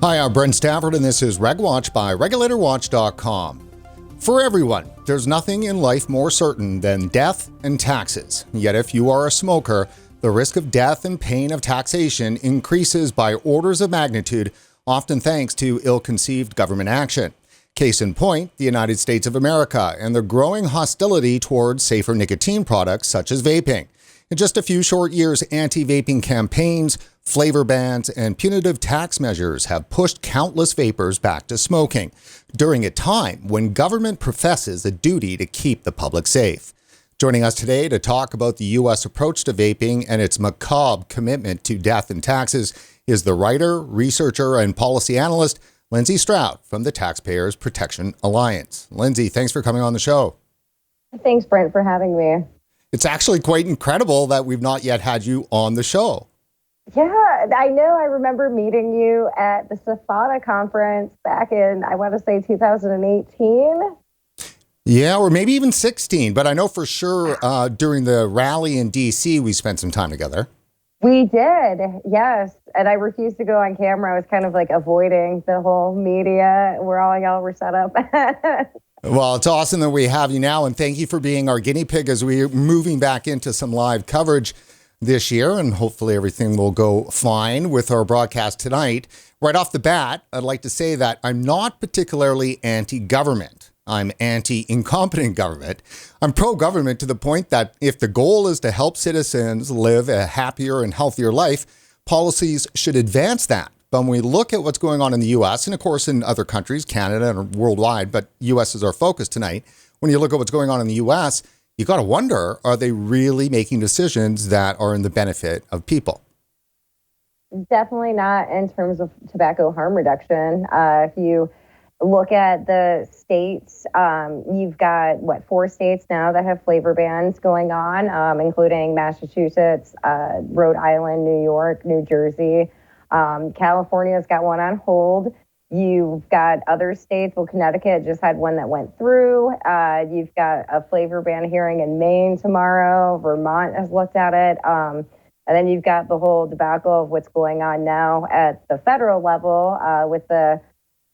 Hi, I'm Brent Stafford, and this is RegWatch by RegulatorWatch.com. For everyone, there's nothing in life more certain than death and taxes. Yet if you are a smoker, the risk of death and pain of taxation increases by orders of magnitude, often thanks to ill-conceived government action. Case in point, the United States of America and the growing hostility towards safer nicotine products such as vaping. In just a few short years, anti-vaping campaigns, flavor bans, and punitive tax measures have pushed countless vapers back to smoking during a time when government professes a duty to keep the public safe. Joining us today to talk about the U.S. approach to vaping and its macabre commitment to death and taxes is the writer, researcher, and policy analyst, Lindsey Stroud from the Taxpayers Protection Alliance. Lindsey, thanks for coming on the show. Thanks, Brent, for having me. It's actually quite incredible that we've not yet had you on the show. Yeah, I know. I remember meeting you at the Stafford conference back in, I want to say 2018. Yeah, or maybe even 16. But I know for sure during the rally in D.C., we spent some time together. We did, yes. And I refused to go on camera. I was kind of like avoiding the whole media where all y'all were set up. Well, it's awesome that we have you now, and thank you for being our guinea pig as we're moving back into some live coverage this year, and hopefully everything will go fine with our broadcast tonight. Right off the bat, I'd like to say that I'm not particularly anti-government. I'm anti-incompetent government. I'm pro-government to the point that if the goal is to help citizens live a happier and healthier life, policies should advance that. But when we look at what's going on in the U.S., and of course in other countries, Canada and worldwide, but U.S. is our focus tonight. When you look at what's going on in the U.S., you got to wonder, are they really making decisions that are in the benefit of people? Definitely not in terms of tobacco harm reduction. If you look at the states, you've got, 4 states now that have flavor bans going on, including Massachusetts, Rhode Island, New York, New Jersey. California's got one on hold. You've got other states. Well, Connecticut just had one that went through. You've got a flavor ban hearing in Maine tomorrow. Vermont has looked at it. And then you've got the whole debacle of what's going on now at the federal level with the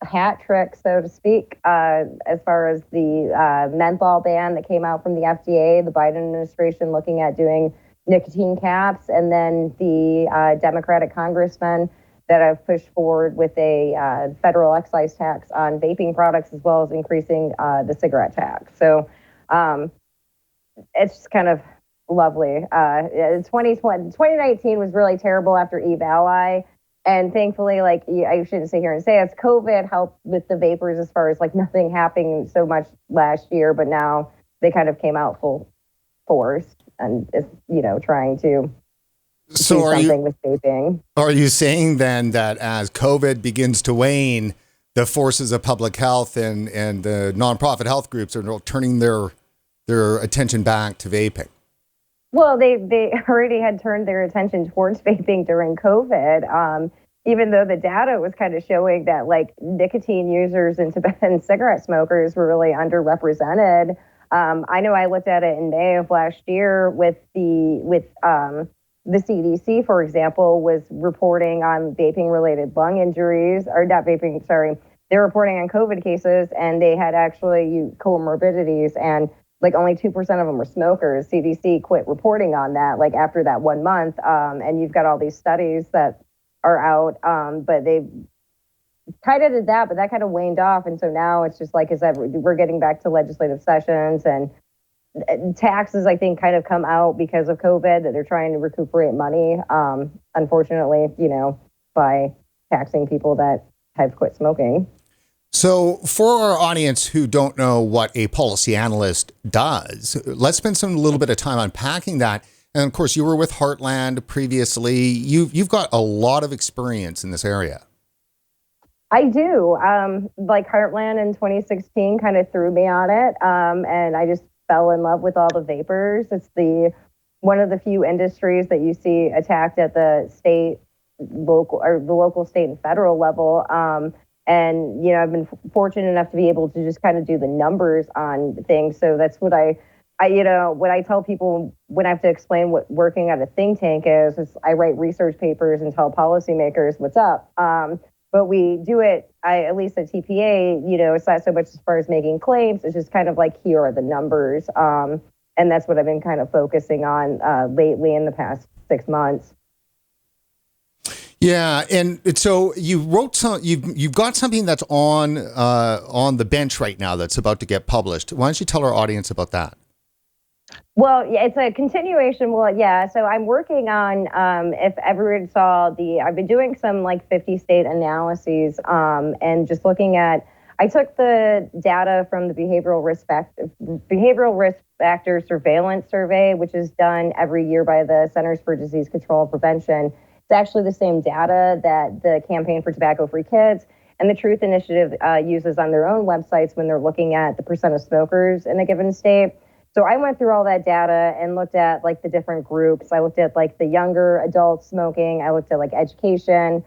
hat trick, so to speak, as far as the menthol ban that came out from the FDA, the Biden administration looking at doing nicotine caps, and then the Democratic congressmen that have pushed forward with a federal excise tax on vaping products, as well as increasing the cigarette tax. So it's just kind of lovely. 2019 was really terrible after Eve Ally. And thankfully, I shouldn't sit here and say it's COVID helped with the vapers as far as nothing happening so much last year, but now they kind of came out full force and is, trying to do something with vaping. Are you saying then that as COVID begins to wane, the forces of public health and the nonprofit health groups are turning their attention back to vaping? Well, they already had turned their attention towards vaping during COVID, even though the data was kind of showing that nicotine users and cigarette smokers were really underrepresented. I know I looked at it in May of last year with the CDC, for example, was reporting on vaping-related lung injuries, or not vaping, sorry. They're reporting on COVID cases, and they had actually comorbidities, and only 2% of them were smokers. CDC quit reporting on that, after that 1 month, and you've got all these studies that are out, but they kind of did that, but that kind of waned off, and so now it's just we're getting back to legislative sessions, and taxes, I think, kind of come out because of COVID, that they're trying to recuperate money, unfortunately, by taxing people that have quit smoking. So for our audience who don't know what a policy analyst does, let's spend a little bit of time unpacking that. And of course, you were with Heartland previously. You've got a lot of experience in this area. I do. Heartland in 2016 kind of threw me on it. And I just fell in love with all the vapers. It's one of the few industries that you see attacked at the local, state, and federal level. And, I've been fortunate enough to be able to just kind of do the numbers on things. So that's what I what I tell people when I have to explain what working at a think tank is I write research papers and tell policymakers what's up. but we do it, at least at TPA, it's not so much as far as making claims. It's just kind of like, here are the numbers. And that's what I've been kind of focusing on lately in the past 6 months. Yeah, and so you wrote you've got something that's on the bench right now that's about to get published. Why don't you tell our audience about that? Well, yeah, it's a continuation. Well, yeah. So I'm working on, if everyone saw I've been doing some like 50 state analyses, and just looking at, I took the data from the behavioral risk factor surveillance survey, which is done every year by the Centers for Disease Control and Prevention. It's actually the same data that the Campaign for Tobacco-Free Kids and the Truth Initiative uses on their own websites when they're looking at the percent of smokers in a given state. So I went through all that data and looked at like the different groups. I looked at like the younger adults smoking. I looked at like education,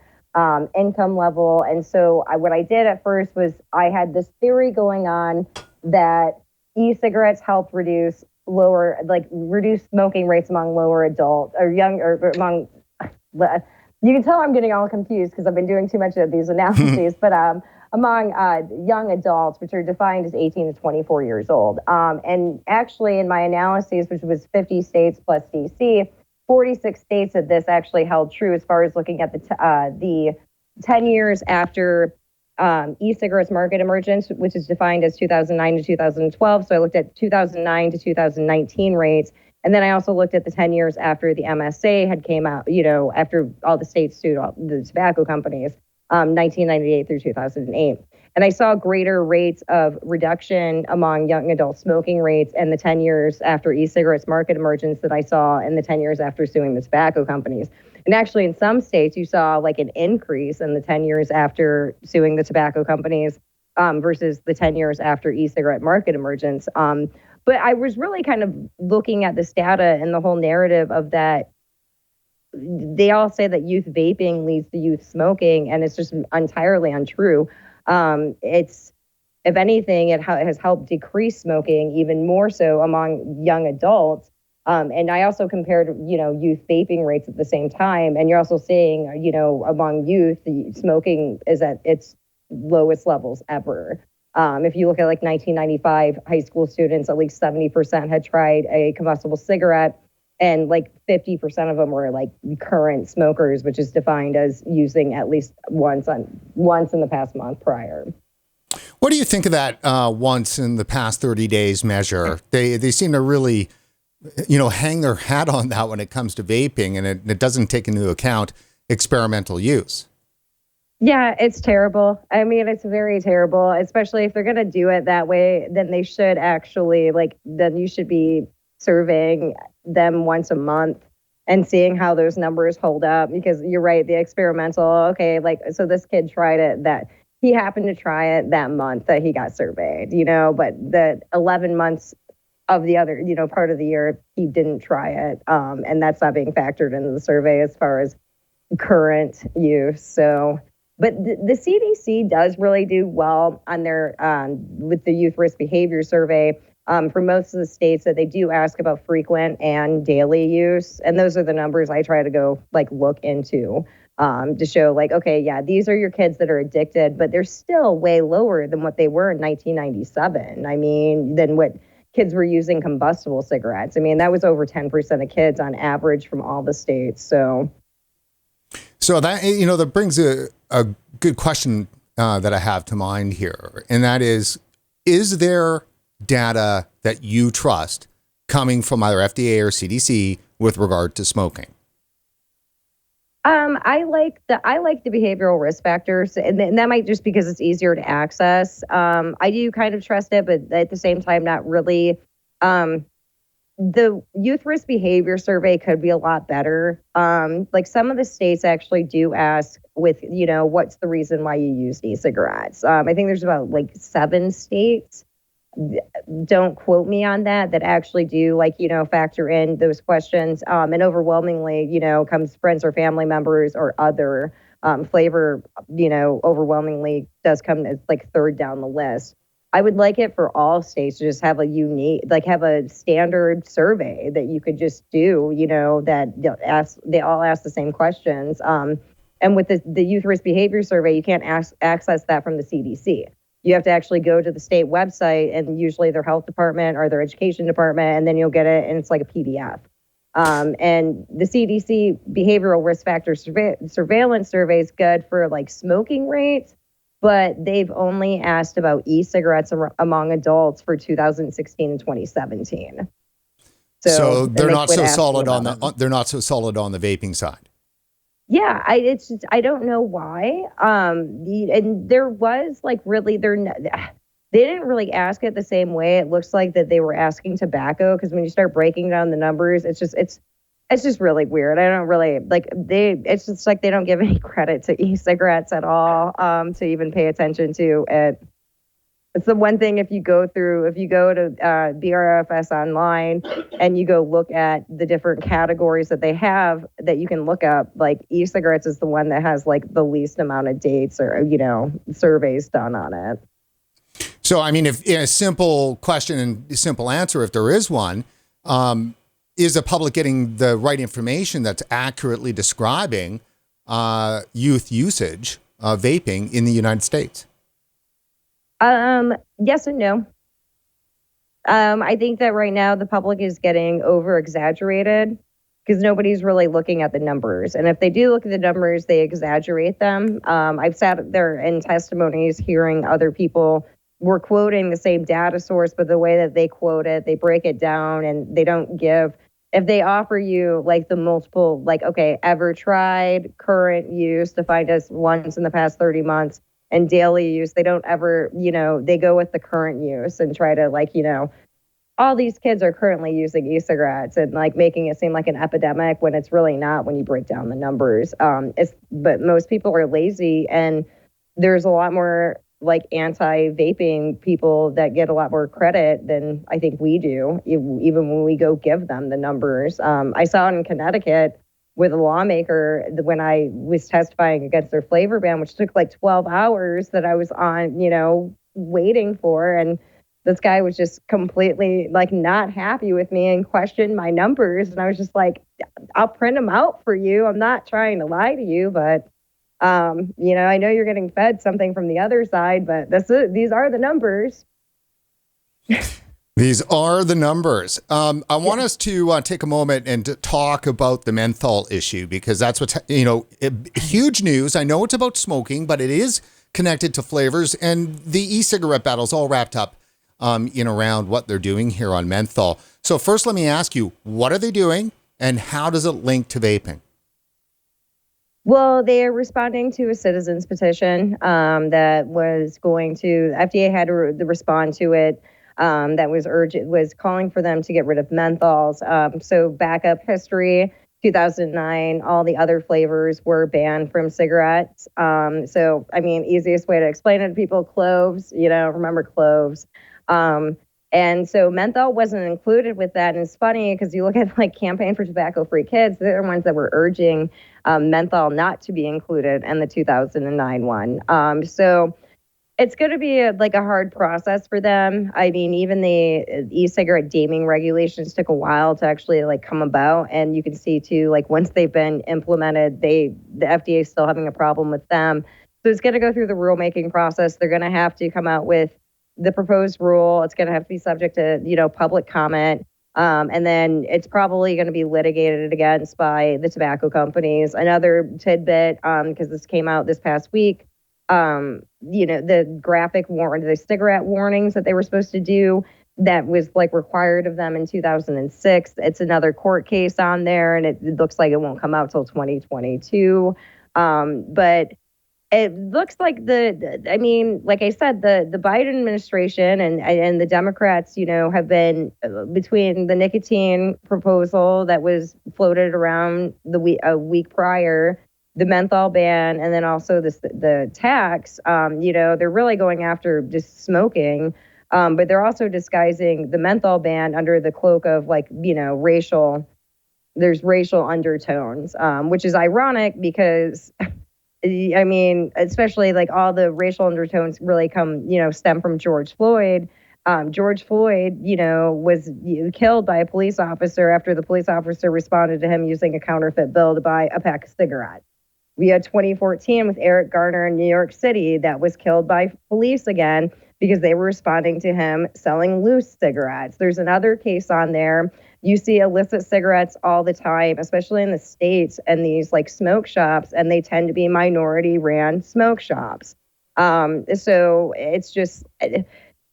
income level. And so what I did at first was I had this theory going on that e-cigarettes help reduce smoking rates among lower adults or young or among. You can tell I'm getting all confused because I've been doing too much of these analyses, but among young adults, which are defined as 18 to 24 years old. And actually in my analyses, which was 50 states plus DC, 46 states of this actually held true as far as looking at the 10 years after e-cigarettes market emergence, which is defined as 2009 to 2012. So I looked at 2009 to 2019 rates. And then I also looked at the 10 years after the MSA had came out, after all the states sued all the tobacco companies, 1998 through 2008. And I saw greater rates of reduction among young adult smoking rates in the 10 years after e-cigarettes market emergence that I saw in the 10 years after suing the tobacco companies. And actually in some states, you saw like an increase in the 10 years after suing the tobacco companies versus the 10 years after e-cigarette market emergence. But I was really kind of looking at this data and the whole narrative of that. They all say that youth vaping leads to youth smoking, and it's just entirely untrue. It's, if anything, it has helped decrease smoking even more so among young adults. And I also compared, youth vaping rates at the same time. And you're also seeing, among youth, the smoking is at its lowest levels ever. If you look at like 1995 high school students, at least 70% had tried a combustible cigarette, and like 50% of them were like current smokers, which is defined as using at least once in the past month prior. What do you think of that once in the past 30 days measure? They seem to really, hang their hat on that when it comes to vaping, and it doesn't take into account experimental use. Yeah, it's terrible. I mean, it's very terrible, especially if they're going to do it that way, then they should actually, then you should be surveying them once a month and seeing how those numbers hold up, because you're right, the experimental, okay, so this kid tried it, that he happened to try it that month that he got surveyed, but the 11 months of the other, part of the year, he didn't try it. And that's not being factored into the survey as far as current use. So, but the CDC does really do well on their with the youth risk behavior survey for most of the states, that they do ask about frequent and daily use. And those are the numbers I try to go look into to show okay, yeah, these are your kids that are addicted, but they're still way lower than what they were in 1997. I mean, than what kids were using combustible cigarettes. I mean, that was over 10% of kids on average from all the states. So that, that brings a good question that I have to mind here. And that is there data that you trust coming from either FDA or CDC with regard to smoking? I like the behavioral risk factors, and that might just because it's easier to access. I do kind of trust it, but at the same time, not really. The youth risk behavior survey could be a lot better. Some of the states actually do ask with, what's the reason why you use e-cigarettes? I think there's about 7 states. Don't quote me on that actually do factor in those questions. And overwhelmingly, comes friends or family members or other flavor, overwhelmingly does come as third down the list. I would like it for all states to just have a unique, have a standard survey that you could just do, that they all ask the same questions. And with the youth risk behavior survey, you can't access that from the CDC. You have to actually go to the state website and usually their health department or their education department, and then you'll get it, and it's like a PDF. And the CDC behavioral risk factor surveillance survey is good for like smoking rates, but they've only asked about e-cigarettes among adults for 2016 and 2017. So they're not so solid on the vaping side. Yeah, I don't know why. And there was like really they didn't really ask it the same way. It looks like that they were asking tobacco, because when you start breaking down the numbers, it's just really weird. I don't really it's just like they don't give any credit to e-cigarettes at all, to even pay attention to it. It's the one thing, if you go to BRFS online and you go look at the different categories that they have that you can look up, like e-cigarettes is the one that has like the least amount of dates or, surveys done on it. So, I mean, if in a simple question and simple answer, if there is one, is the public getting the right information that's accurately describing youth usage of vaping in the United States? Yes and no. I think that right now the public is getting over exaggerated because nobody's really looking at the numbers. And if they do look at the numbers, they exaggerate them. I've sat there in testimonies hearing other people were quoting the same data source, but the way that they quote it, they break it down and they don't give. If they offer you like the multiple, like, okay, ever tried, current use, defined as once in the past 30 months, and daily use, they don't ever, they go with the current use and try to like, all these kids are currently using e-cigarettes and like making it seem like an epidemic when it's really not when you break down the numbers. But most people are lazy, and there's a lot more like anti-vaping people that get a lot more credit than I think we do, even when we go give them the numbers. I saw it in Connecticut with a lawmaker when I was testifying against their flavor ban, which took like 12 hours that I was on, waiting for. And this guy was just completely like not happy with me and questioned my numbers. And I was just like, I'll print them out for you. I'm not trying to lie to you, but I know you're getting fed something from the other side, but these are the numbers. These are the numbers. I want us to take a moment and to talk about the menthol issue, because that's what's, huge news. I know it's about smoking, but it is connected to flavors, and the e-cigarette battle's all wrapped up in around what they're doing here on menthol. So first, let me ask you, what are they doing and how does it link to vaping? Well, they are responding to a citizens petition that was going to, FDA had to respond to it. That was calling for them to get rid of menthols. So backup history, 2009, all the other flavors were banned from cigarettes. So, I mean, easiest way to explain it to people, cloves, remember cloves. And so menthol wasn't included with that. And it's funny because you look at like Campaign for Tobacco-Free Kids, they're the ones that were urging menthol not to be included in the 2009 one. So it's going to be a hard process for them. I mean, even the e-cigarette deeming regulations took a while to actually come about. And you can see too, once they've been implemented, the FDA is still having a problem with them. So it's going to go through the rulemaking process. They're going to have to come out with the proposed rule. It's going to have to be subject to, public comment. And then it's probably going to be litigated against by the tobacco companies. Another tidbit, because this came out this past week, the the cigarette warnings that they were supposed to do that was required of them in 2006. It's another court case on there, and it looks like it won't come out till 2022. But it looks like like I said, the Biden administration and the Democrats, have been between the nicotine proposal that was floated around a week prior, the menthol ban, and then also the tax. They're really going after just smoking, but they're also disguising the menthol ban under the cloak of racial. There's racial undertones, which is ironic because. I mean, especially all the racial undertones really stem from George Floyd. George Floyd, was killed by a police officer after the police officer responded to him using a counterfeit bill to buy a pack of cigarettes. We had 2014 with Eric Garner in New York City that was killed by police again because they were responding to him selling loose cigarettes. There's another case on there. You see illicit cigarettes all the time, especially in the States and these like smoke shops, and they tend to be minority ran smoke shops. So it's just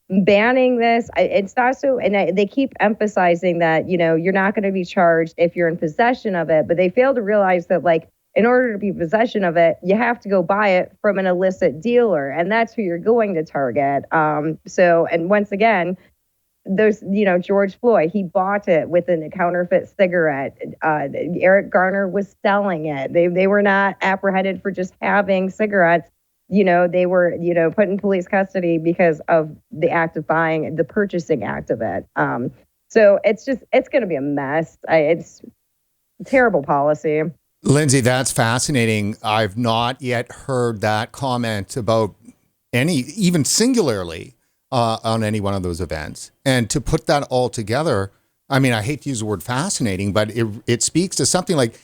banning this. It's not so, and they keep emphasizing that, you're not going to be charged if you're in possession of it, but they fail to realize that like, in order to be in possession of it, you have to go buy it from an illicit dealer, and that's who you're going to target. And once again, there's, George Floyd, he bought it with a counterfeit cigarette. Eric Garner was selling it. They were not apprehended for just having cigarettes. They were, put in police custody because of the act of buying, the purchasing act of it. So it's going to be a mess. It's terrible policy. Lindsey, that's fascinating. I've not yet heard that comment about even singularly on any one of those events. And to put that all together, I mean, I hate to use the word fascinating, but it speaks to something like,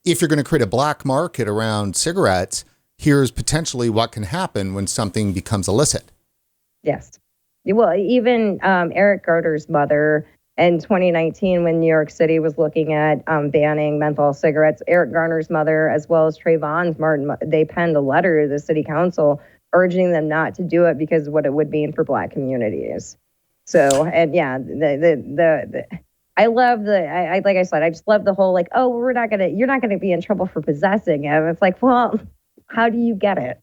if you're going to create a black market around cigarettes, here's potentially what can happen when something becomes illicit. Yes. Well, even Eric Garner's mother, in 2019, when New York City was looking at banning menthol cigarettes, Eric Garner's mother, as well as Trayvon's Martin, they penned a letter to the city council urging them not to do it because of what it would mean for Black communities. So, and yeah, I love like I said, I just love the whole like, oh, you're not gonna be in trouble for possessing it. It's like, well, how do you get it?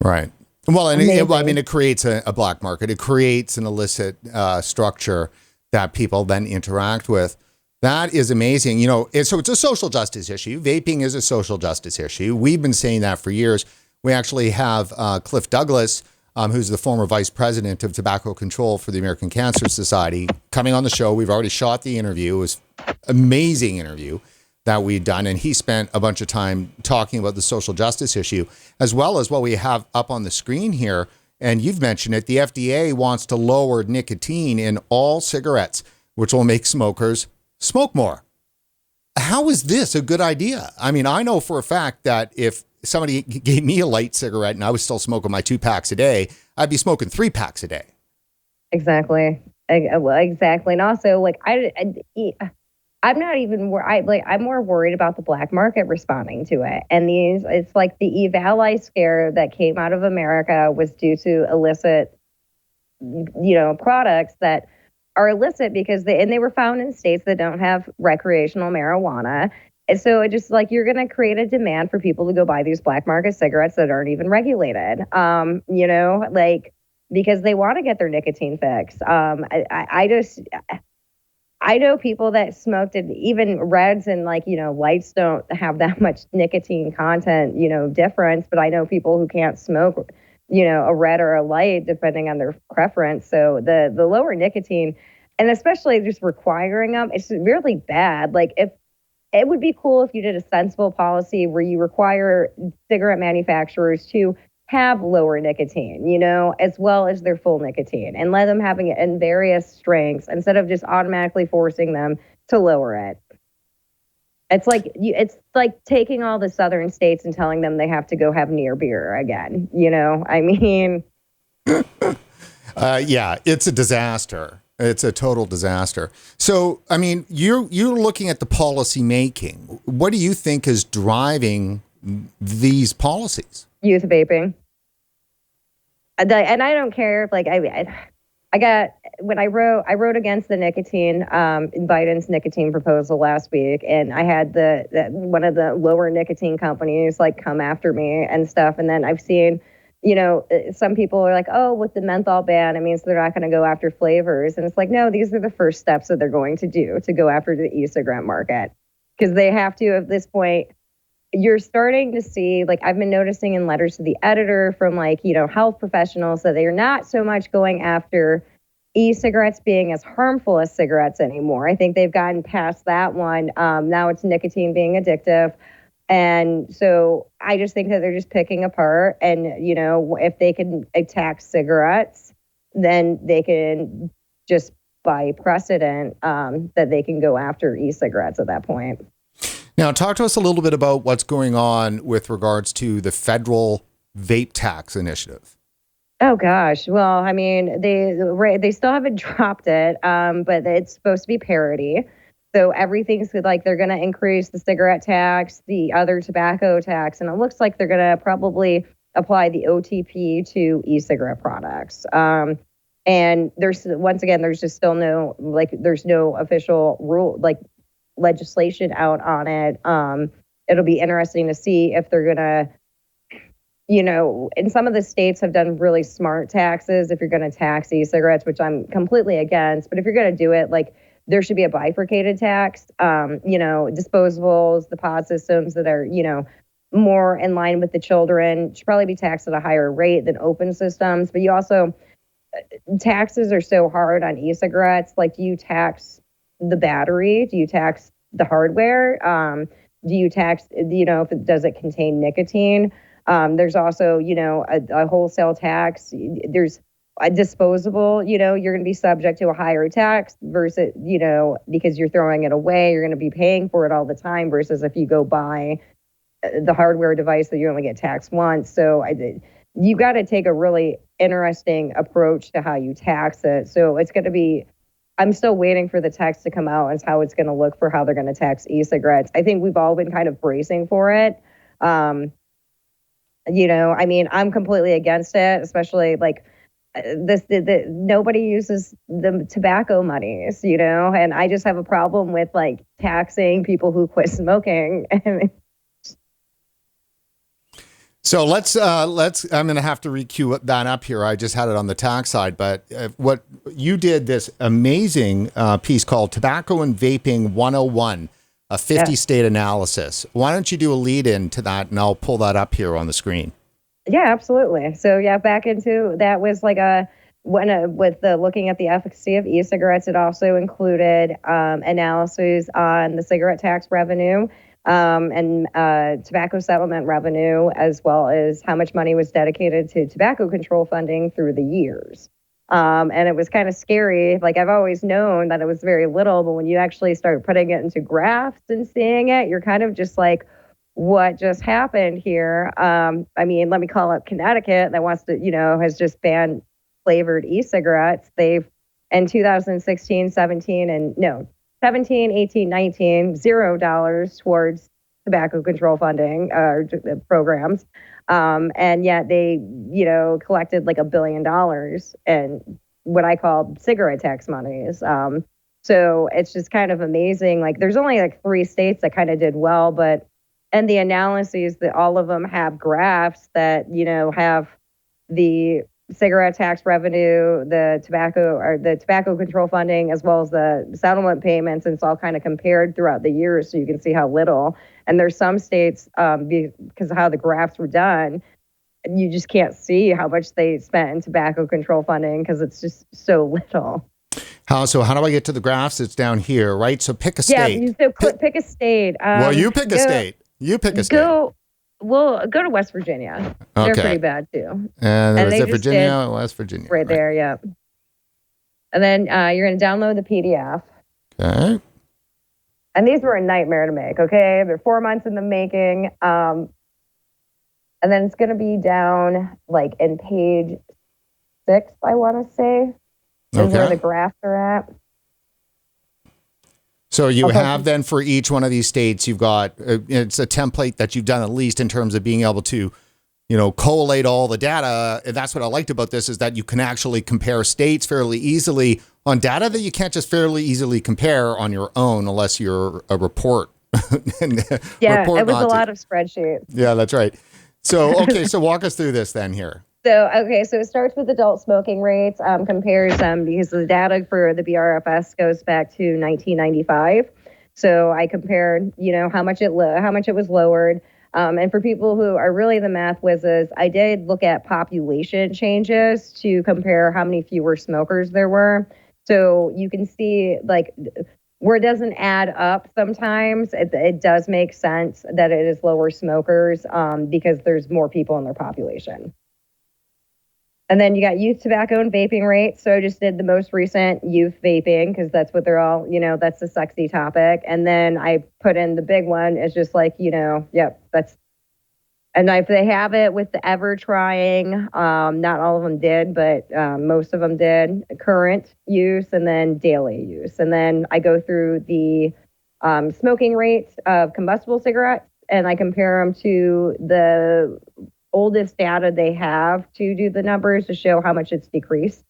Right. Well, and it creates a black market. It creates an illicit structure that people then interact with. That is amazing. So it's a social justice issue. Vaping is a social justice issue. We've been saying that for years. We actually have Cliff Douglas, who's the former vice president of tobacco control for the American Cancer Society, coming on the show. We've already shot the interview. It was an amazing interview that we'd done. And he spent a bunch of time talking about the social justice issue, as well as what we have up on the screen here. And you've mentioned it, the FDA wants to lower nicotine in all cigarettes, which will make smokers smoke more. How is this a good idea? I mean, I know for a fact that if somebody gave me a light cigarette and I was still smoking my 2 packs a day, I'd be smoking 3 packs a day. Exactly. Exactly. And also, like, I'm not even I'm more worried about the black market responding to it. And it's like the eval scare that came out of America was due to illicit, products that are illicit because they were found in states that don't have recreational marijuana. And so it just like, you're going to create a demand for people to go buy these black market cigarettes that aren't even regulated, because they want to get their nicotine fix. I know people that smoked it, even reds and lights don't have that much nicotine content, difference. But I know people who can't smoke, a red or a light depending on their preference. So the lower nicotine, and especially just requiring them, it's really bad. Like if it would be cool if you did a sensible policy where you require cigarette manufacturers to have lower nicotine, as well as their full nicotine, and let them having it in various strengths instead of just automatically forcing them to lower it. It's like taking all the southern states and telling them they have to go have near beer again. I mean, yeah, it's a disaster. It's a total disaster. So, I mean, you're looking at the policy making. What do you think is driving these policies? Youth vaping. And I don't care if I got, when I wrote against the nicotine, Biden's nicotine proposal last week, and I had one of the lower nicotine companies come after me and stuff. And then I've seen, some people are like, oh, with the menthol ban, it means they're not going to go after flavors. And it's like, no, these are the first steps that they're going to do to go after the e-cigarette market, because they have to, at this point. You're starting to see, I've been noticing in letters to the editor from health professionals that they're not so much going after e-cigarettes being as harmful as cigarettes anymore. I think they've gotten past that one. Now it's nicotine being addictive. And so I just think that they're just picking apart. And, if they can attack cigarettes, then they can just by precedent that they can go after e-cigarettes at that point. Now, talk to us a little bit about what's going on with regards to the federal vape tax initiative. Oh gosh. Well, I mean, they still haven't dropped it, but it's supposed to be parity. So everything's like they're going to increase the cigarette tax, the other tobacco tax, and it looks like they're going to probably apply the OTP to e-cigarette products. And there's just still there's no official rule, like legislation out on it. It'll be interesting to see if they're going to, and some of the states have done really smart taxes if you're going to tax e-cigarettes, which I'm completely against. But if you're going to do it, like there should be a bifurcated tax, disposables, the pod systems that are, more in line with the children should probably be taxed at a higher rate than open systems. But you also, taxes are so hard on e-cigarettes. Like, do you tax the battery? Do you tax the hardware? Do you tax, does it contain nicotine? There's also, a wholesale tax. There's a disposable, you're going to be subject to a higher tax versus, because you're throwing it away, you're going to be paying for it all the time versus if you go buy the hardware device that you only get taxed once. So you got to take a really interesting approach to how you tax it. So it's going to be, I'm still waiting for the text to come out and how it's going to look for how they're going to tax e-cigarettes. I think we've all been kind of bracing for it. I'm completely against it, especially like nobody uses the tobacco monies, and I just have a problem with like taxing people who quit smoking. So let's I'm going to have to re-queue that up here. I just had it on the tax side, but what you did this amazing piece called Tobacco and Vaping 101, a 50 state analysis. Why don't you do a lead in to that, and I'll pull that up here on the screen. Yeah, absolutely. So back into that was like with the looking at the efficacy of e-cigarettes, it also included analyses on the cigarette tax revenue and tobacco settlement revenue, as well as how much money was dedicated to tobacco control funding through the years. And it was kind of scary. Like, I've always known that it was very little, but when you actually start putting it into graphs and seeing it, you're kind of just like, what just happened here? Let me call up Connecticut that wants to, has just banned flavored e-cigarettes. They've in 2016, 17, 18, 19, $0 towards tobacco control funding programs. And yet they, collected like $1 billion in what I call cigarette tax monies. So it's just kind of amazing. Like, there's only like 3 states that kind of did well, and the analyses that all of them have graphs that, have the cigarette tax revenue, the tobacco control funding, as well as the settlement payments. And it's all kind of compared throughout the years so you can see how little. And there's some states, because of how the graphs were done, you just can't see how much they spent in tobacco control funding because it's just so little. How do I get to the graphs? It's down here, right? So pick a state. Yeah, so pick a state. You pick a state. You pick a state. Go to West Virginia. Okay. They're pretty bad too. And is it Virginia or West Virginia? Right there, yeah. And then you're going to download the PDF. Okay. And these were a nightmare to make, okay? They're 4 months in the making. And then it's going to be down like in page 6, I want to say, is where the graphs are at. So you have then for each one of these states, you've got, it's a template that you've done at least in terms of being able to, collate all the data. And that's what I liked about this is that you can actually compare states fairly easily on data that you can't just fairly easily compare on your own unless you're a report. Yeah, it was a lot of spreadsheets. Yeah, that's right. So, okay, so walk us through this then here. So it starts with adult smoking rates, compares because the data for the BRFS goes back to 1995. So I compared, how much it was lowered. And for people who are really the math whizzes, I did look at population changes to compare how many fewer smokers there were. So you can see like where it doesn't add up sometimes, it does make sense that it is lower smokers because there's more people in their population. And then you got youth tobacco and vaping rates. So I just did the most recent youth vaping because that's what they're all, that's the sexy topic. And then I put in the big one. It's just like, that's, and if they have it with the ever trying, not all of them did, but most of them did, current use and then daily use. And then I go through the smoking rates of combustible cigarettes and I compare them to the oldest data they have to do the numbers to show how much it's decreased.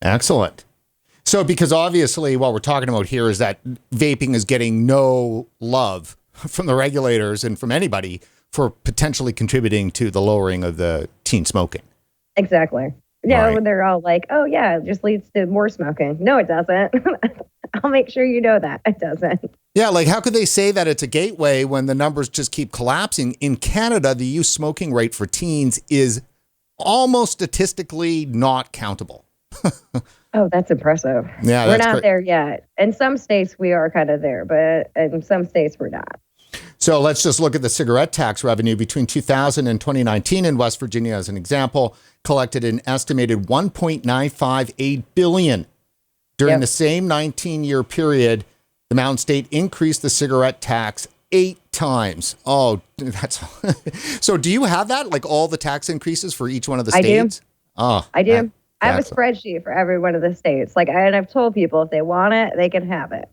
Excellent. So, because obviously what we're talking about here is that vaping is getting no love from the regulators and from anybody for potentially contributing to the lowering of the teen smoking. Exactly. Yeah, right. When they're all like, oh yeah, it just leads to more smoking. No, it doesn't. I'll make sure you know that. It doesn't. Yeah, like how could they say that it's a gateway when the numbers just keep collapsing? In Canada, the youth smoking rate for teens is almost statistically not countable. Oh, that's impressive. Yeah, we're not there yet. In some states, we are kind of there, but in some states, we're not. So let's just look at the cigarette tax revenue between 2000 and 2019 in West Virginia as an example, collected an estimated $1.958 billion. During the same 19-year period, the Mountain State increased the cigarette tax 8 times. Oh, that's so. Do you have that? Like all the tax increases for each one of the states? I do. I have a spreadsheet for every one of the states. And I've told people if they want it, they can have it.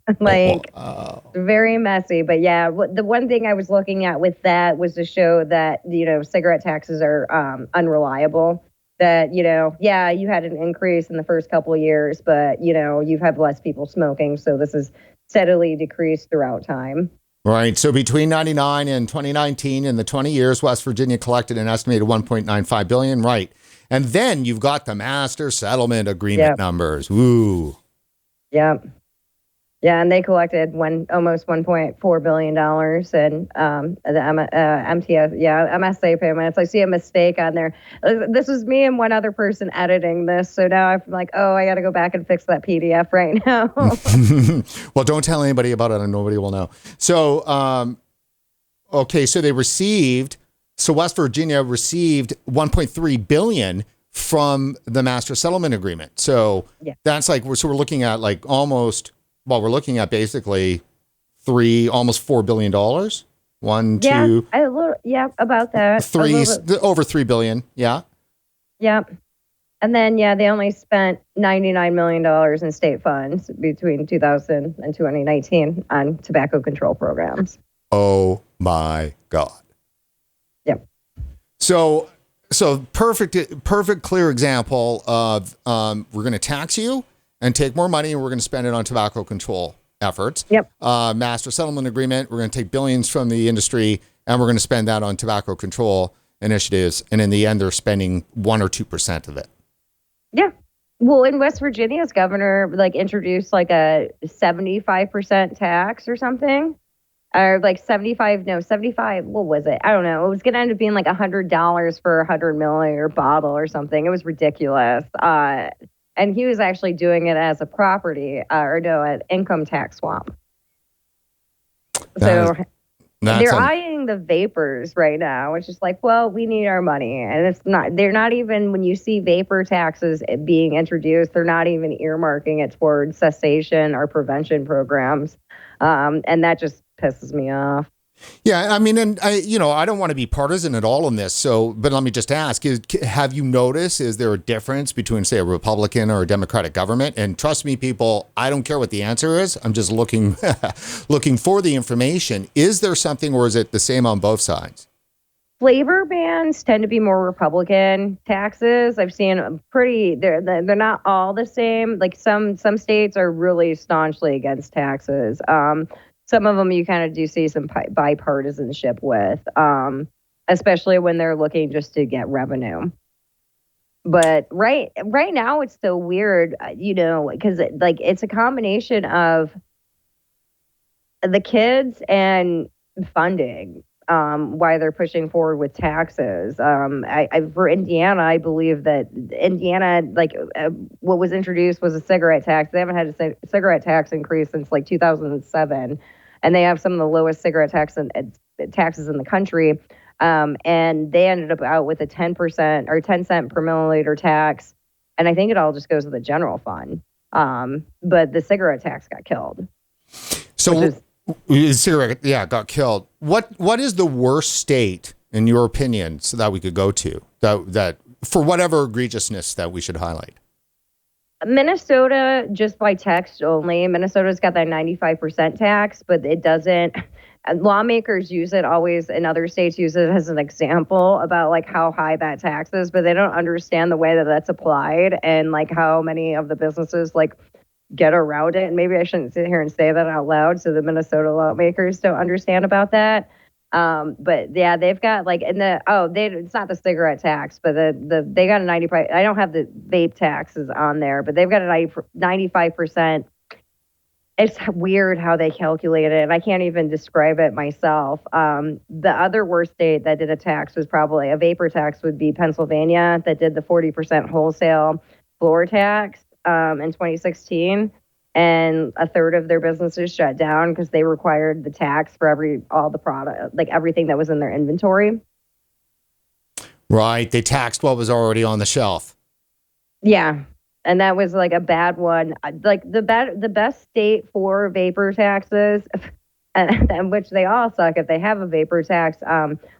Very messy. But yeah, the one thing I was looking at with that was to show that, cigarette taxes are unreliable. That, you had an increase in the first couple of years, but, you've had less people smoking. So this is steadily decreased throughout time. Right. So between 99 and 2019, in the 20 years, West Virginia collected an estimated $1.95 billion. Right. And then you've got the master settlement agreement numbers. Woo. Yep. Yeah, and they collected almost $1.4 billion and the MSA payments. I see a mistake on there. This was me and one other person editing this. So now I'm like, I got to go back and fix that PDF right now. Well, don't tell anybody about it and nobody will know. So, so West Virginia received $1.3 billion from the master settlement agreement. So that's we're looking at we're looking at basically almost $4 billion. About that. Over $3 billion. Yeah. Yep. And then, they only spent $99 million in state funds between 2000 and 2019 on tobacco control programs. Oh my God. Yep. So perfect, clear example of we're going to tax you and take more money, and we're going to spend it on tobacco control efforts. Yep. Master settlement agreement, we're going to take billions from the industry, and we're going to spend that on tobacco control initiatives. And in the end, they're spending 1 or 2% of it. Yeah. Well, in West Virginia's governor, introduced a 75% tax or something. Or 75, what was it? I don't know. It was going to end up being $100 for 100 milliliter bottle or something. It was ridiculous. And he was actually doing it as a property, an income tax swap. They're eyeing the vapers right now, which is we need our money. And they're not even, when you see vapor taxes being introduced, they're not even earmarking it towards cessation or prevention programs. And that just pisses me off. Yeah, I mean, and I don't want to be partisan at all in this. But let me just ask: have you noticed? Is there a difference between, say, a Republican or a Democratic government? And trust me, people, I don't care what the answer is. I'm just looking for the information. Is there something, or is it the same on both sides? Flavor bans tend to be more Republican taxes. I've seen they're not all the same. Some states are really staunchly against taxes. Some of them you kind of do see some bipartisanship with, especially when they're looking just to get revenue. But right now it's so weird, because it's a combination of the kids and funding. Why they're pushing forward with taxes. For Indiana, I believe that Indiana, what was introduced was a cigarette tax. They haven't had a cigarette tax increase since 2007. And they have some of the lowest cigarette taxes in the country. And they ended up out with a 10% or 10 cent per milliliter tax. And I think it all just goes to the general fund. But the cigarette tax got killed. So cigarette, got killed. What is the worst state, in your opinion, so that we could go to that for whatever egregiousness that we should highlight? Minnesota, just by text only. Minnesota's got that 95% tax, but it doesn't. Lawmakers use it always, and other states use it as an example about like how high that tax is, but they don't understand the way that that's applied and like how many of the businesses like get around it. And maybe I shouldn't sit here and say that out loud, so the Minnesota lawmakers don't understand about that. But yeah, they've got like it's not the cigarette tax, but they got a 95. I don't have the vape taxes on there, but they've got a 95%. It's weird how they calculate it, and I can't even describe it myself. The other worst state that did a tax was probably a vapor tax would be Pennsylvania, that did the 40% wholesale floor tax in 2016. And a third of their businesses shut down because they required the tax for all the product, like everything that was in their inventory. Right. They taxed what was already on the shelf. Yeah. And that was like a bad one. Like the best state for vapor taxes, and which they all suck if they have a vapor tax,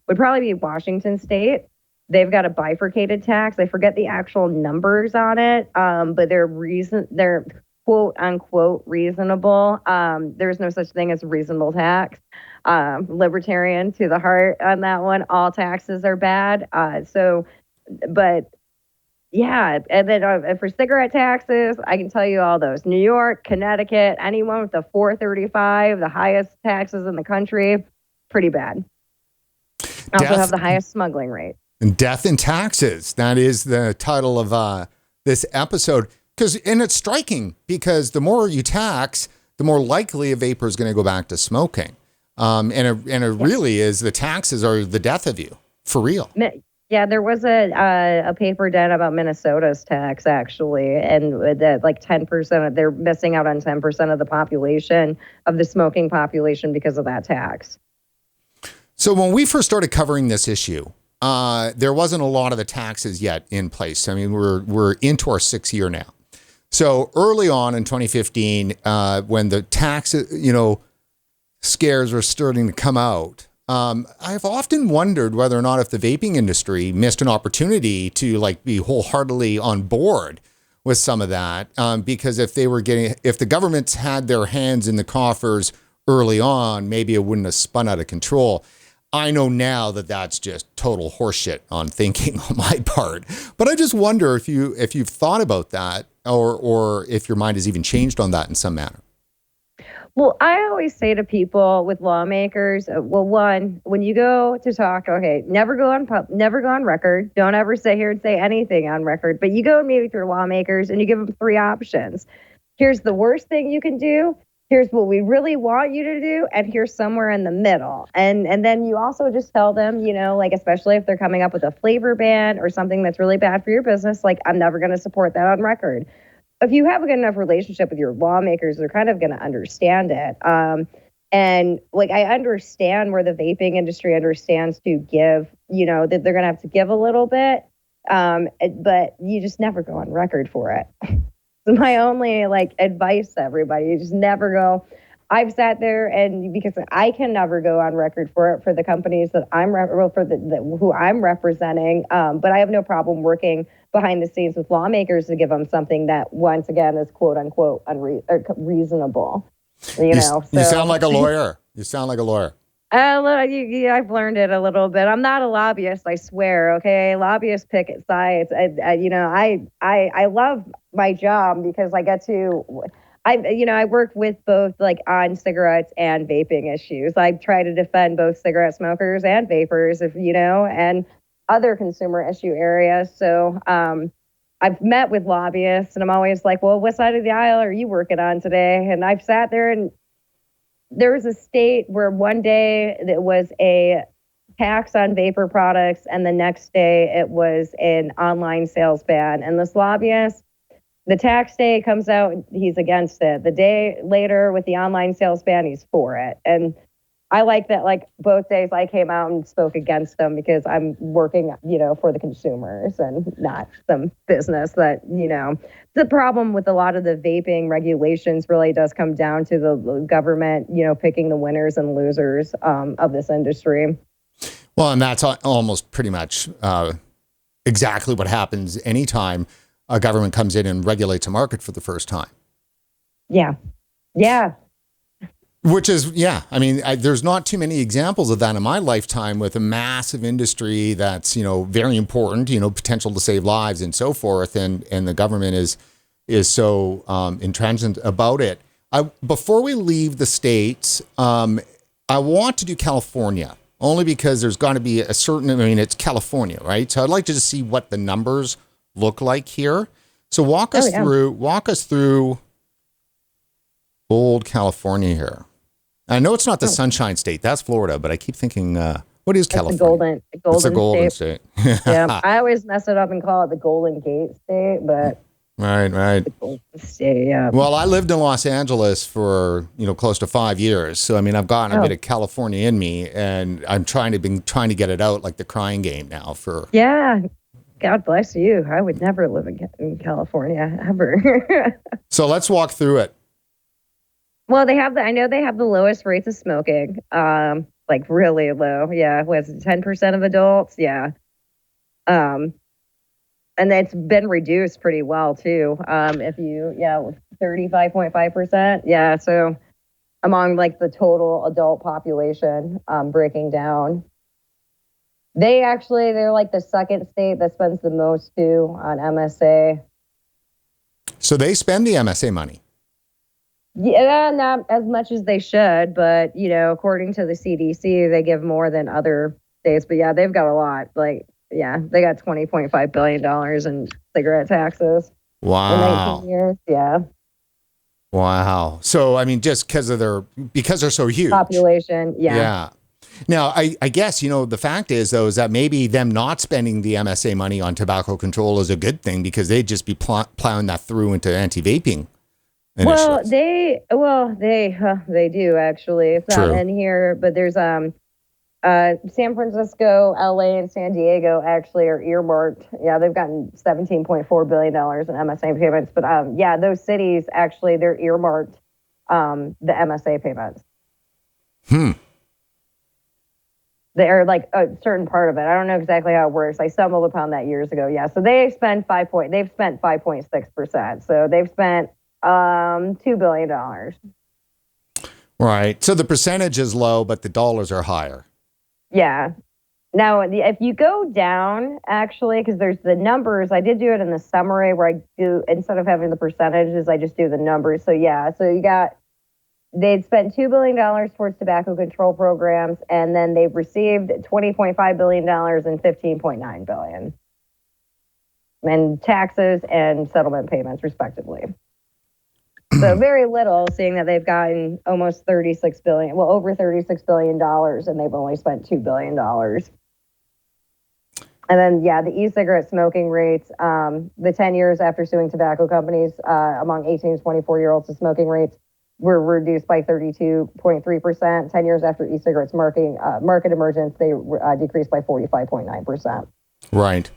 would probably be Washington State. They've got a bifurcated tax. I forget the actual numbers on it, but they're quote unquote reasonable. There's no such thing as reasonable tax. Libertarian to the heart on that one. All taxes are bad. But yeah, and then for cigarette taxes, I can tell you all those. New York, Connecticut, anyone with the 435, the highest taxes in the country, pretty bad. Also have the highest smuggling rate. And death and taxes. That is the title of this episode. And it's striking because the more you tax, the more likely a vapor is going to go back to smoking. And it really is, the taxes are the death of you, for real. Yeah, there was a paper done about Minnesota's tax, actually, and that like 10%, they're missing out on 10% of the population, of the smoking population, because of that tax. So when we first started covering this issue, there wasn't a lot of the taxes yet in place. I mean, we're into our 6th year now. So early on in 2015, when the tax, scares were starting to come out, I've often wondered whether or not if the vaping industry missed an opportunity to be wholeheartedly on board with some of that, because if the governments had their hands in the coffers early on, maybe it wouldn't have spun out of control. I know now that that's just total horseshit on thinking on my part, but I just wonder if you've thought about that, or if your mind has even changed on that in some manner. Well, I always say to people with lawmakers, one, when you go to talk, okay, never go on record. Don't ever sit here and say anything on record. But you go and meet with your lawmakers and you give them 3 options. Here's the worst thing you can do. Here's what we really want you to do, and here's somewhere in the middle. And then you also just tell them, especially if they're coming up with a flavor ban or something that's really bad for your business, I'm never going to support that on record. If you have a good enough relationship with your lawmakers, they're kind of going to understand it. And I understand where the vaping industry understands to give, that they're going to have to give a little bit, but you just never go on record for it. My only advice to everybody, you just never go. I've sat there, and because I can never go on record for it for the companies that who I'm representing, but I have no problem working behind the scenes with lawmakers to give them something that, once again, is quote unquote reasonable. You sound like a lawyer. You sound like a lawyer. I've learned it a little bit. I'm not a lobbyist, I swear. Okay, lobbyists pick sides. I love my job because I get to. I work with both on cigarettes and vaping issues. I try to defend both cigarette smokers and vapers, and other consumer issue areas. So I've met with lobbyists, and I'm always like, well, what side of the aisle are you working on today? And I've sat there, and there was a state where one day it was a tax on vapor products, and the next day it was an online sales ban. And this lobbyist, the tax day comes out, he's against it. The day later with the online sales ban, he's for it. And I like that, like both days I came out and spoke against them because I'm working, for the consumers and not some business that, the problem with a lot of the vaping regulations really does come down to the government, picking the winners and losers of this industry. Well, and that's almost pretty much exactly what happens anytime a government comes in and regulates a market for the first time. Yeah. Yeah. Which is, I mean, there's not too many examples of that in my lifetime with a massive industry that's, very important, potential to save lives and so forth. And the government is so intransigent about it. Before we leave the States, I want to do California only because there's got to be it's California, right? So I'd like to just see what the numbers look like here. So walk us through old California here. I know it's not the Sunshine State. That's Florida, but I keep thinking, what is California? It's the Golden State. Yeah, I always mess it up and call it the Golden Gate State, but right. The Golden State, yeah. Well, I lived in Los Angeles for close to 5 years, so I mean I've gotten a bit of California in me, and I'm trying to get it out like the crying game now for. Yeah. God bless you. I would never live in California ever. So let's walk through it. Well, I know they have the lowest rates of smoking, like really low. Yeah. Was it 10% of adults? Yeah. And it's been reduced pretty well too. 35.5%. Yeah. So among like the total adult population, breaking down, they're like the second state that spends the most too on MSA. So they spend the MSA money. Yeah, not as much as they should, but according to the CDC, they give more than other states. But yeah, they've got a lot. Like, yeah, they got $20.5 billion in cigarette taxes. Wow. In 19 years. Yeah. Wow. So I mean, just because they're so huge. Population. Yeah. Yeah. Now, I guess, the fact is, though, is that maybe them not spending the MSA money on tobacco control is a good thing because they'd just be plowing that through into anti-vaping. Well, they do actually. It's not in here, but there's San Francisco, LA, and San Diego actually are earmarked. Yeah, they've gotten $17.4 billion in MSA payments. But those cities actually they're earmarked the MSA payments. They're like a certain part of it. I don't know exactly how it works. I stumbled upon that years ago. Yeah, so they've spent 5.6%. So they've spent $2 billion. Right. So the percentage is low, but the dollars are higher. Yeah. Now, if you go down, actually, because there's the numbers, I did do it in the summary where I do, instead of having the percentages, I just do the numbers. So yeah, so they'd spent $2 billion towards tobacco control programs, and then they've received $20.5 billion and $15.9 billion in taxes and settlement payments, respectively. So very little, seeing that they've gotten almost over $36 billion, and they've only spent $2 billion. And then, the e-cigarette smoking rates, the 10 years after suing tobacco companies among 18 to 24-year-olds, the smoking rates were reduced by 32.3%. 10 years after e-cigarettes market emergence, they decreased by 45.9%. Right.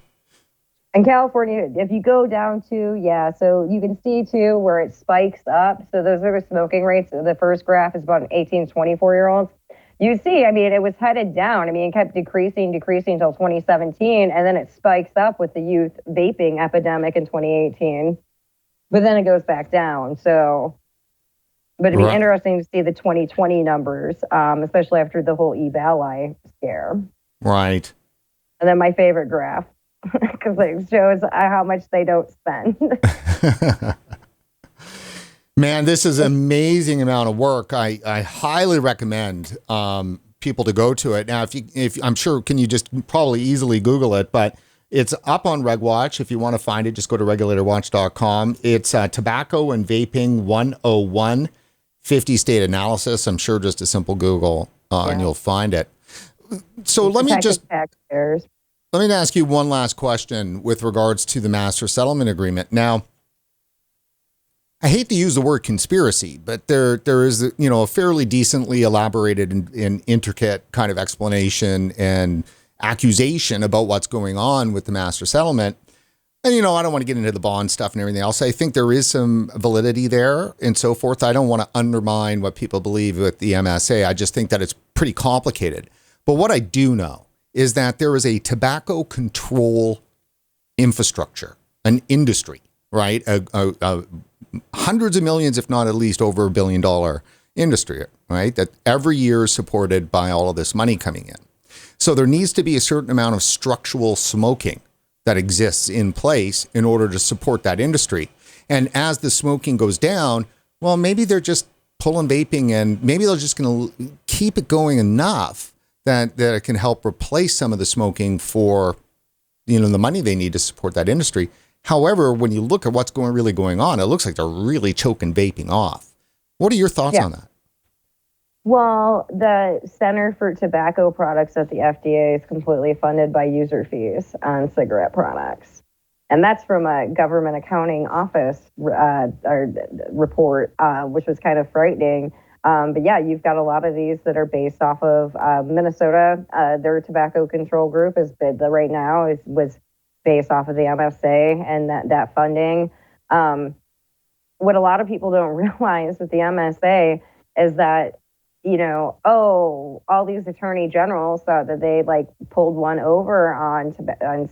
In California, if you go down to, so you can see too where it spikes up. So those are the smoking rates. The first graph is about 18 to 24-year-olds. You see, I mean, it was headed down. I mean, it kept decreasing until 2017, and then it spikes up with the youth vaping epidemic in 2018. But then it goes back down. So, but it'd be interesting to see the 2020 numbers, especially after the whole eValley scare. Right. And then my favorite graph, because it shows how much they don't spend. Man, this is an amazing amount of work. I highly recommend people to go to it. Now, if I'm sure, can you just probably easily Google it, but it's up on RegWatch. If you want to find it, just go to regulatorwatch.com. It's Tobacco and Vaping 101 50 state analysis. I'm sure just a simple Google and you'll find it. So let me ask you one last question with regards to the master settlement agreement. Now, I hate to use the word conspiracy, but there is, a fairly decently elaborated and intricate kind of explanation and accusation about what's going on with the master settlement. And, I don't want to get into the bond stuff and everything else. I think there is some validity there and so forth. I don't want to undermine what people believe with the MSA. I just think that it's pretty complicated. But what I do know is that there is a tobacco control infrastructure, an industry, right? Hundreds of millions, if not at least over $1 billion industry, right? That every year is supported by all of this money coming in. So there needs to be a certain amount of structural smoking that exists in place in order to support that industry. And as the smoking goes down, well, maybe they're just pulling vaping and maybe they're just going to keep it going enough that it can help replace some of the smoking for, the money they need to support that industry. However, when you look at what's really going on, it looks like they're really choking vaping off. What are your thoughts on that? Well, the Center for Tobacco Products at the FDA is completely funded by user fees on cigarette products. And that's from a government accounting office report, which was kind of frightening. But yeah, you've got a lot of these that are based off of Minnesota. Their tobacco control group right now was based off of the MSA and that funding. What a lot of people don't realize with the MSA is that, all these attorney generals thought that they pulled one over on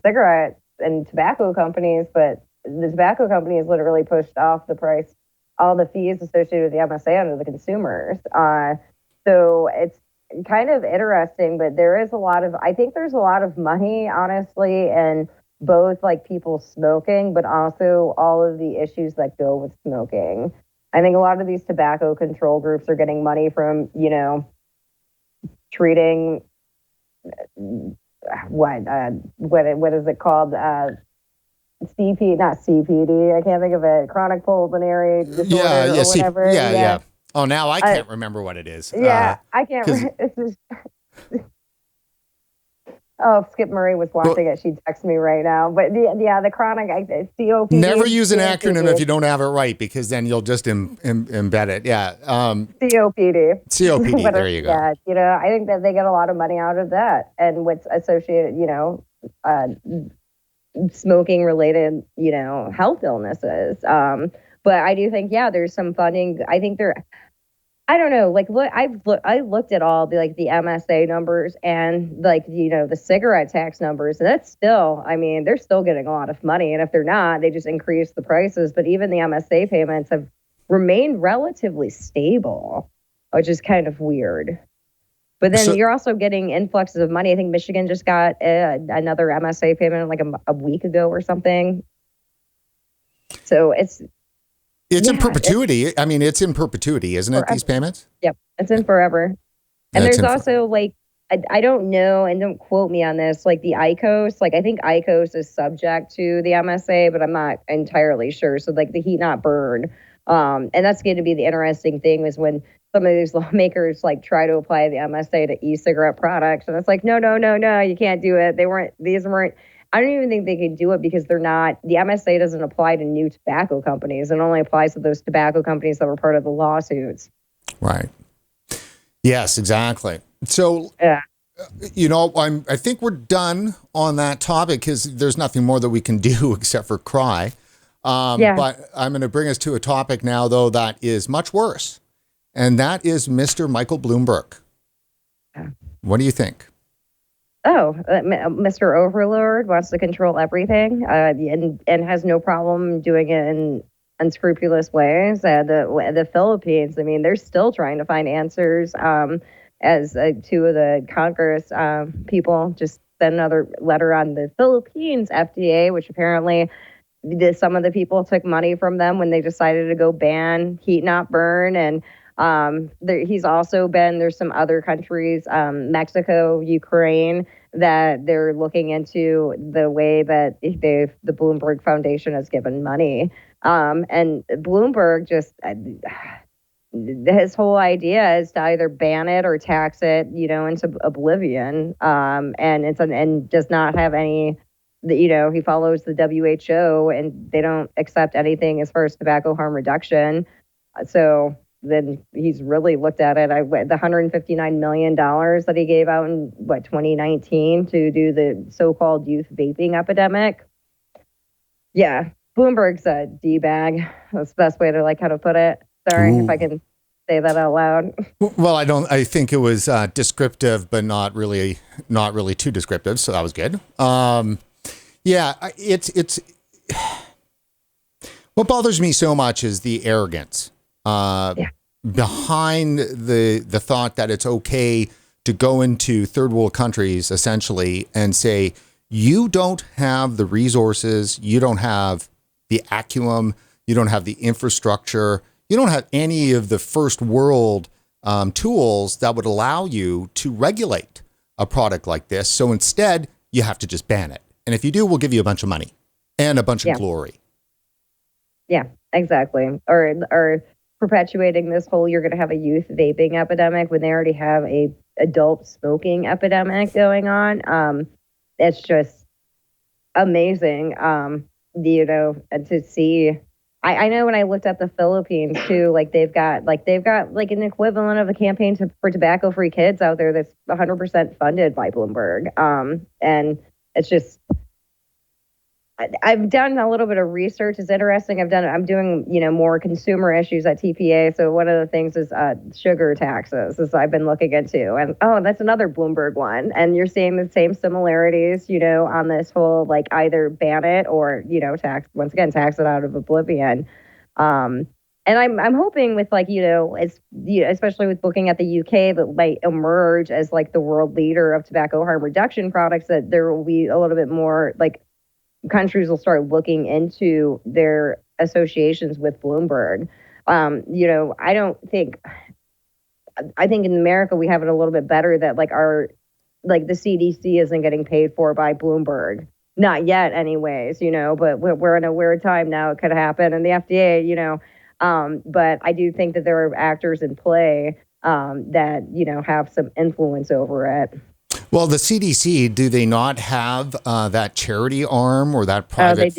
cigarettes and tobacco companies, but the tobacco companies literally pushed off the price, all the fees associated with the MSA onto the consumers. So it's kind of interesting, but I think there's a lot of money, honestly, in both people smoking, but also all of the issues that go with smoking. I think a lot of these tobacco control groups are getting money from, treating what is it called? Not CPD. I can't think of it. Chronic pulmonary disorder or whatever. Yeah. Oh, now I can't remember what it is. Yeah, I can't. It's just. Oh, if Skip Murray was watching it, she'd text me right now. But the chronic COPD. Never use an acronym if you don't have it right, because then you'll just embed it. Yeah. COPD. COPD. There you go. Yeah, I think that they get a lot of money out of that, and what's associated, smoking related, health illnesses. But I do think, there's some funding. I think I don't know. I looked at all the MSA numbers and the cigarette tax numbers, and that's still, they're still getting a lot of money. And if they're not, they just increase the prices. But even the MSA payments have remained relatively stable, which is kind of weird. But then you're also getting influxes of money. I think Michigan just got another MSA payment a week ago or something. So it's in perpetuity. It's in perpetuity, isn't it, these payments? Yep. It's in forever. And there's also I don't know, and don't quote me on this, the IQOS, I think IQOS is subject to the MSA, but I'm not entirely sure. So the heat not burn. And that's going to be the interesting thing is when some of these lawmakers try to apply the MSA to e-cigarette products. And it's no, you can't do it. These weren't. I don't even think they could do it because they're not, the MSA doesn't apply to new tobacco companies. It only applies to those tobacco companies that were part of the lawsuits. Right. Yes, exactly. So, I think we're done on that topic because there's nothing more that we can do except for cry. But I'm going to bring us to a topic now, though, that is much worse. And that is Mr. Michael Bloomberg. Yeah. What do you think? Oh, Mr. Overlord wants to control everything and has no problem doing it in unscrupulous ways. The Philippines, they're still trying to find answers. As two of the Congress people just sent another letter on the Philippines FDA, which apparently some of the people took money from them when they decided to go ban heat not burn. And he's also there's some other countries, Mexico, Ukraine, that they're looking into the way that the Bloomberg Foundation has given money. And Bloomberg his whole idea is to either ban it or tax it, into oblivion. And does not have any he follows the WHO, and they don't accept anything as far as tobacco harm reduction. So then he's really looked at it. The $159 million that he gave out in 2019 to do the so-called youth vaping epidemic. Yeah, Bloomberg's a D-bag. That's the best way to kind of put it. Sorry if I can say that out loud. Well, I think it was descriptive, but not really too descriptive. So that was good. Yeah, it's what bothers me so much is the arrogance behind the thought that it's okay to go into third world countries essentially and say, you don't have the resources, you don't have the acumen, you don't have the infrastructure, you don't have any of the first world tools that would allow you to regulate a product like this. So instead, you have to just ban it. And if you do, we'll give you a bunch of money and a bunch of glory. Yeah, exactly. Or perpetuating this whole, you're going to have a youth vaping epidemic when they already have a adult smoking epidemic going on. It's just amazing, and to see. I know when I looked at the Philippines too, they've got an equivalent of a campaign for tobacco-free kids out there that's 100% funded by Bloomberg. And it's just, I've done a little bit of research. It's interesting. I'm doing, more consumer issues at TPA. So one of the things is sugar taxes, as I've been looking into. And that's another Bloomberg one. And you're seeing the same similarities, on this whole either ban it or, tax it out of oblivion. And I'm hoping with especially with looking at the UK that might emerge as the world leader of tobacco harm reduction products, that there will be a little bit more countries will start looking into their associations with Bloomberg. I think in America we have it a little bit better that the CDC isn't getting paid for by Bloomberg. Not yet anyways, but we're in a weird time now. It could happen. And the FDA, but I do think that there are actors in play that, have some influence over it. Well, the CDC, do they not have that charity arm or that private?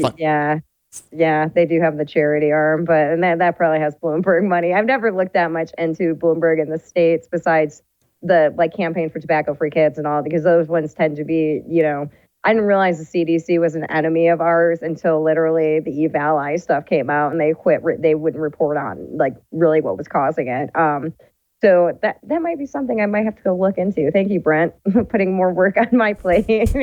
Yeah, they do have the charity arm, but that probably has Bloomberg money. I've never looked that much into Bloomberg in the States besides the campaign for tobacco-free kids and all, because those ones tend to be, I didn't realize the CDC was an enemy of ours until literally the Eve Ally stuff came out and they quit. They wouldn't report on really what was causing it. So that might be something I might have to go look into. Thank you, Brent, putting more work on my plate.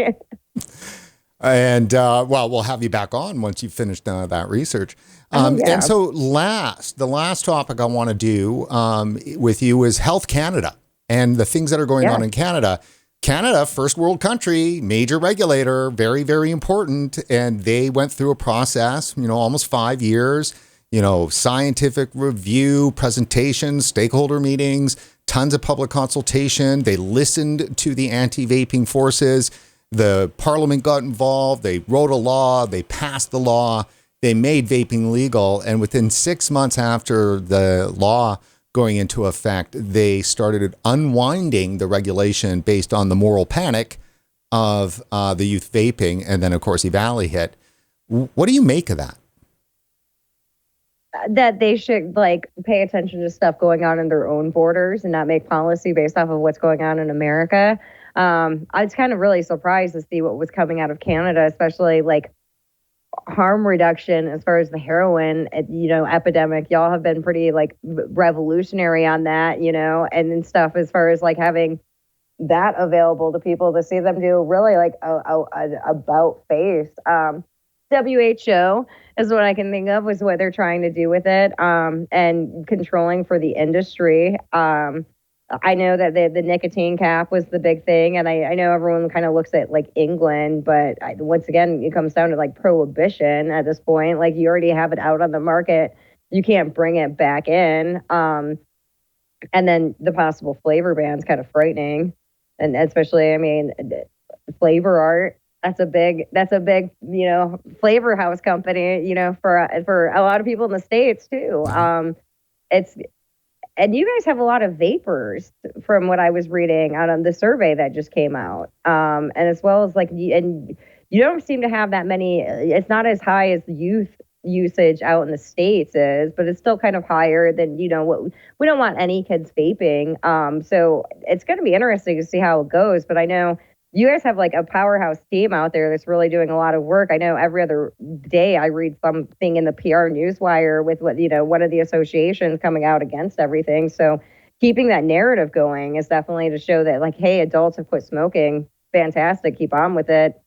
And we'll have you back on once you've finished that research. And so the last topic I want to do with you is Health Canada and the things that are going on in Canada. Canada, first world country, major regulator, very, very important. And they went through a process, almost 5 years. Scientific review, presentations, stakeholder meetings, tons of public consultation. They listened to the anti-vaping forces. The parliament got involved. They wrote a law. They passed the law. They made vaping legal. And within 6 months after the law going into effect, they started unwinding the regulation based on the moral panic of the youth vaping. And then, of course, Eve Ally hit. What do you make of that? That they should pay attention to stuff going on in their own borders and not make policy based off of what's going on in America. I was kind of really surprised to see what was coming out of Canada, especially harm reduction as far as the heroin, epidemic. Y'all have been pretty revolutionary on that, and then stuff as far as having that available to people to see them do really a about face. WHO is what I can think of was what they're trying to do with it, and controlling for the industry. I know that the nicotine cap was the big thing, and I know everyone kind of looks at England, but once again, it comes down to prohibition at this point. You already have it out on the market, you can't bring it back in. And then the possible flavor ban's kind of frightening, and especially, flavor art. That's a big, flavor house company, for a lot of people in the States too. And you guys have a lot of vapers from what I was reading out on the survey that just came out. And as well as and you don't seem to have that many. It's not as high as the youth usage out in the States is, but it's still kind of higher than, what we don't want any kids vaping. So it's going to be interesting to see how it goes. But I know you guys have like a powerhouse team out there that's really doing a lot of work. I know every other day I read something in the PR newswire with one of the associations coming out against everything. So keeping that narrative going is definitely to show that, like, hey, adults have quit smoking. Fantastic. Keep on with it.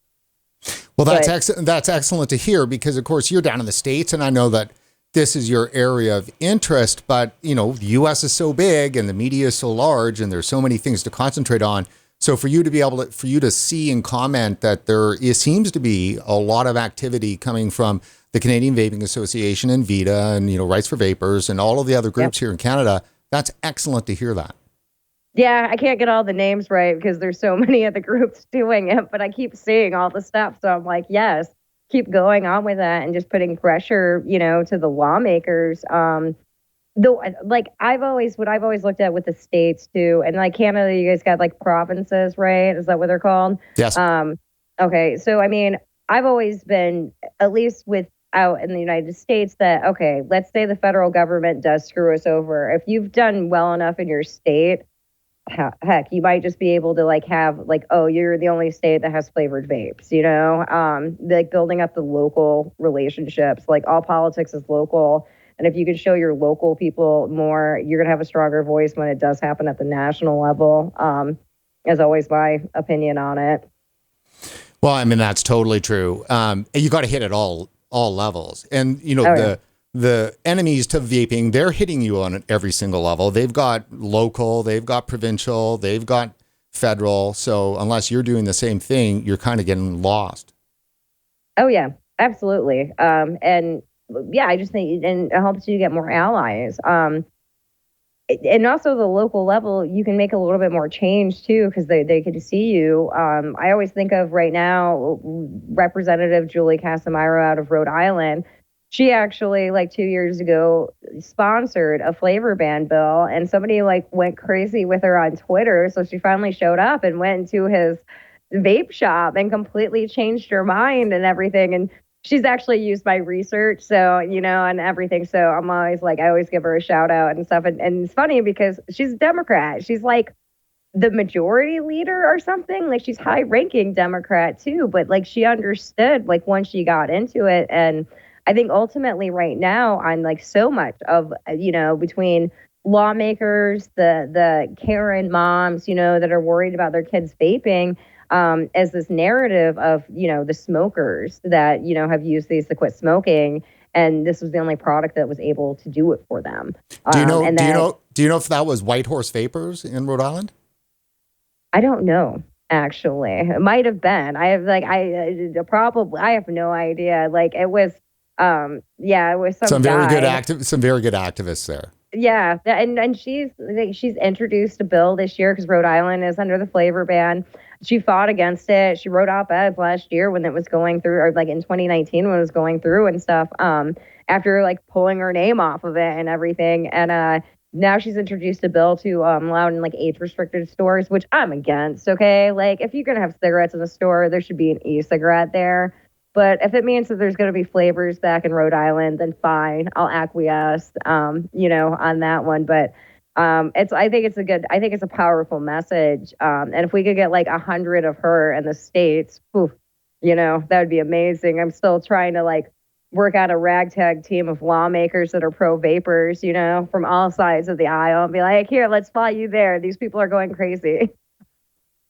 Well, that's excellent to hear, because, of course, you're down in the States, and I know that this is your area of interest, but, the U.S. is so big and the media is so large and there's so many things to concentrate on. So for you to see and comment that seems to be a lot of activity coming from the Canadian Vaping Association and VITA and, Rights for Vapers and all of the other groups here in Canada, that's excellent to hear that. Yeah, I can't get all the names right because there's so many of the groups doing it, but I keep seeing all the stuff. So I'm like, yes, keep going on with that and just putting pressure, to the lawmakers. Though, like I've always looked at with the states too, and like Canada, you guys got like provinces, right? Is that what they're called? Yes. Okay. So, I mean, I've always been, at least out in the United States, that, okay, let's say the federal government does screw us over. If you've done well enough in your state, heck, you might just be able to like have like, oh, you're the only state that has flavored vapes, like building up the local relationships. Like all politics is local. And if you can show your local people more, you're going to have a stronger voice when it does happen at the national level, is always my opinion on it. Well, I mean, that's totally true. You got to hit at all levels. And, the enemies to vaping, they're hitting you on every single level. They've got local, they've got provincial, they've got federal. So unless you're doing the same thing, you're kind of getting lost. Oh, yeah, absolutely. And yeah, I just think and it helps you get more allies. And also the local level, you can make a little bit more change too, because they can see you. I always think of right now, Representative Julie Casimiro out of Rhode Island. She actually, like 2 years ago, sponsored a flavor ban bill, and somebody like went crazy with her on Twitter. So she finally showed up and went into his vape shop and completely changed her mind and everything. And she's actually used my research, so, and everything. So I'm always like, I always give her a shout out and stuff. And it's funny because she's a Democrat. She's like the majority leader or something. Like she's high ranking Democrat too, but like she understood like once she got into it. And I think ultimately right now on like so much of, between lawmakers, the Karen moms, that are worried about their kids vaping, as this narrative of, the smokers that, have used these to quit smoking. And this was the only product that was able to do it for them. Do you know if that was White Horse Vapers in Rhode Island? I don't know. Actually, it might have been. I have I have no idea. Like it was, it was some very good activists there. Yeah, and she's introduced a bill this year because Rhode Island is under the flavor ban. She fought against it. She wrote op-eds last year when it was going through, or like in 2019 when it was going through and stuff. After like pulling her name off of it and everything, and now she's introduced a bill to allow in like age-restricted stores, which I'm against. Okay, like if you're gonna have cigarettes in the store, there should be an e-cigarette there. But if it means that there's going to be flavors back in Rhode Island, then fine, I'll acquiesce, on that one. But I think it's a powerful message. And if we could get like 100 of her in the States, that would be amazing. I'm still trying to like work out a ragtag team of lawmakers that are pro-vapers, from all sides of the aisle and be like, here, let's fly you there. These people are going crazy.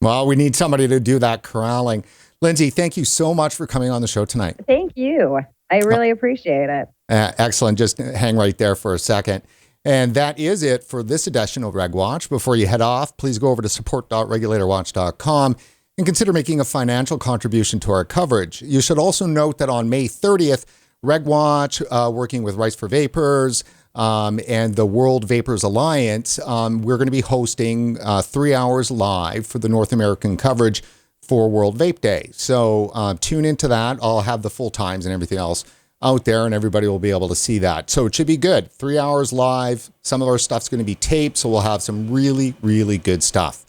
Well, we need somebody to do that corralling. Lindsey, thank you so much for coming on the show tonight. Thank you. I really appreciate it. Excellent. Just hang right there for a second. And that is it for this edition of RegWatch. Before you head off, please go over to support.regulatorwatch.com and consider making a financial contribution to our coverage. You should also note that on May 30th, RegWatch, working with Rights for Vapers and the World Vapers Alliance, we're going to be hosting 3 hours live for the North American coverage for World Vape Day. So tune into that. I'll have the full times and everything else out there, and everybody will be able to see that. So it should be good. 3 hours live. Some of our stuff's going to be taped, so we'll have some really, really good stuff.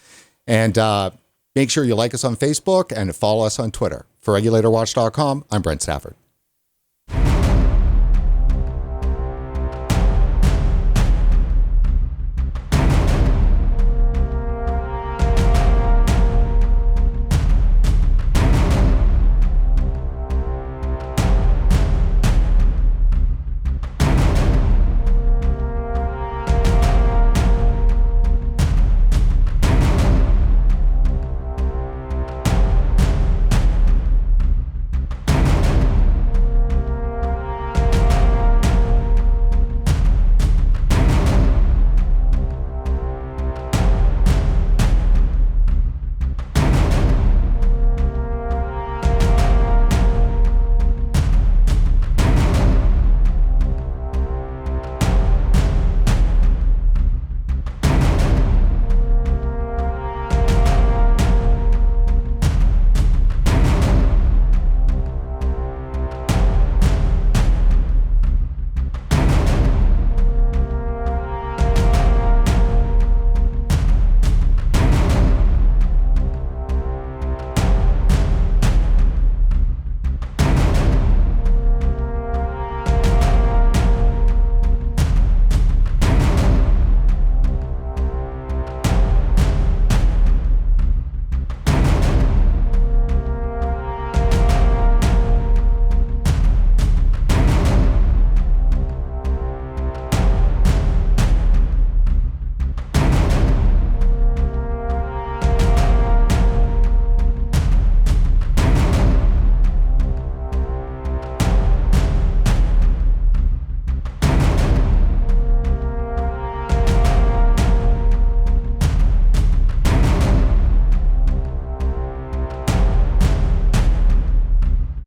And Make sure you like us on Facebook and follow us on Twitter. For RegulatorWatch.com, I'm Brent Stafford.